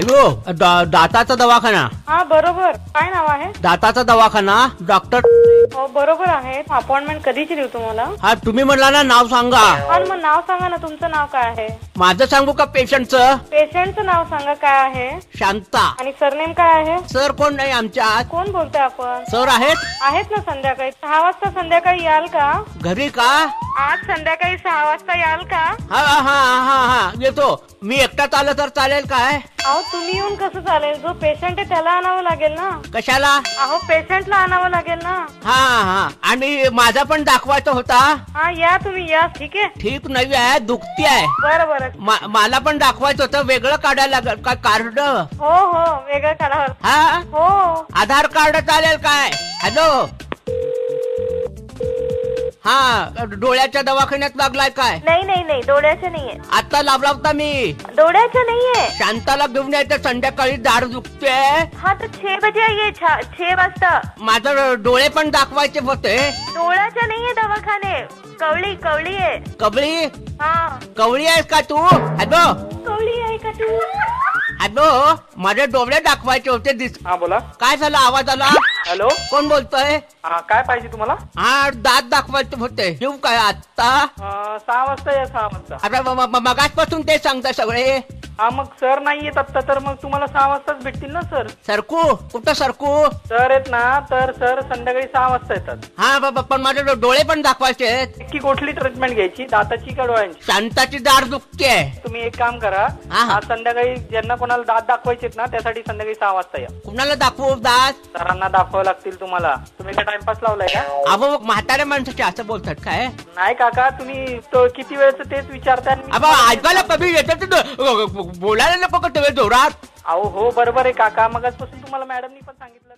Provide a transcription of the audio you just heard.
Hello दाताचा दवाखाना. हा बरोबर. काय नाव आहे? दाताचा दवाखाना डॉक्टर. हो बरोबर आहे. अपॉइंटमेंट कधीची देऊ तुम्हाला? हा तुम्ही म्हणला ना नाव सांगा. हा मग नाव सांगा ना. तुमचं नाव काय आहे? माझं सांगू का पेशंटचं? पेशंटचं नाव सांगा. काय आहे? शांता. आणि सरनेम काय आहे? सर कोण नाही आमच्यात. कोण बोलतोय आपण? सर आहेत आहेत ना. संध्याकाळी 6 वाजता संध्याकाळी याल का? घरी का? आज संध्याकाळी 6 वाजता याल का? हा हा हा हा येतो. मी एकटाच आलं तर चालेल काय? अहो तुम्ही येऊन कसं चालेल? जो पेशंट आहे त्याला आणावं लागेल ना. कशाला? अहो पेशंटला आणावं लागेल ना. हा हा आणि माझा पण दाखवायचा होता. हा या तुम्ही या. ठीक आहे. ठीक नाही आहे दुखती आहे. बरं बरं. मला पण दाखवायचं होतं. वेगळं काढायला लागेल का कार्ड? हो हो वेगळं काढावं. हा हो आधार कार्ड चालेल काय? हॅलो हा डोळ्याच्या दवाखान्यात लागलाय काय? नाही नाही नाही डोळ्याचं नाहीये. आता लावला होता मी. डोळ्याचं नाहीये. शांताला घेऊन यायचं. संध्याकाळी दाढ दुखते. हा तर 6 बजे आइए. 6 वाजता. माझं डोळे पण दाखवायचे होते. डोळ्याचं नाहीये दवाखाने. कवळी कवळी आहे. कबळी हा कवळी आहेस का तू? हॅलो कवळी आहे का तू? हॅलो माझे डोळे दाखवायचे होते. हा बोला. काय झालं? आवाज आला. हॅलो कोण बोलतोय? हा काय पाहिजे तुम्हाला? हा दात दाखवायचे होते. येऊ काय आता? 6 वाजता या. 6 वाजता. अरे मगाचपासून ते सांगता सगळे. हा मग सर नाही येत आत्ता तर मग तुम्हाला 6 वाजताच भेटतील ना सर. सरकू कुठं सरकू? सर आहेत ना तर सर संध्याकाळी 6 वाजता येतात. हा बाबा पण माझे डोळे पण दाखवायचे आहेत. नक्की कुठली ट्रीटमेंट घ्यायची? दाताची का डोळ्यांची? शांताची दाढ दुखते. तुम्ही एक काम करा. हा. आज संध्याकाळी ज्यांना कोणाला दात दाखवायचे ना त्यासाठी संध्याकाळी 6 वाजता या. कुणाला दाखवू दात? सरांना दाखवावं लागतील तुम्हाला. तुम्ही काय टाइमपास लावलाय का? अबो म्हाताऱ्या माणसाचे असं बोलतात काय? नाही काका तुम्ही तो किती वेळचं तेच विचारताय आणि मी अबा ऐकायला कमी येतं बोलायला नको का तुम्ही जोरात? अहो हो बरोबर आहे काका. मगाचपासून तुम्हाला मॅडमनी पण सांगितलं.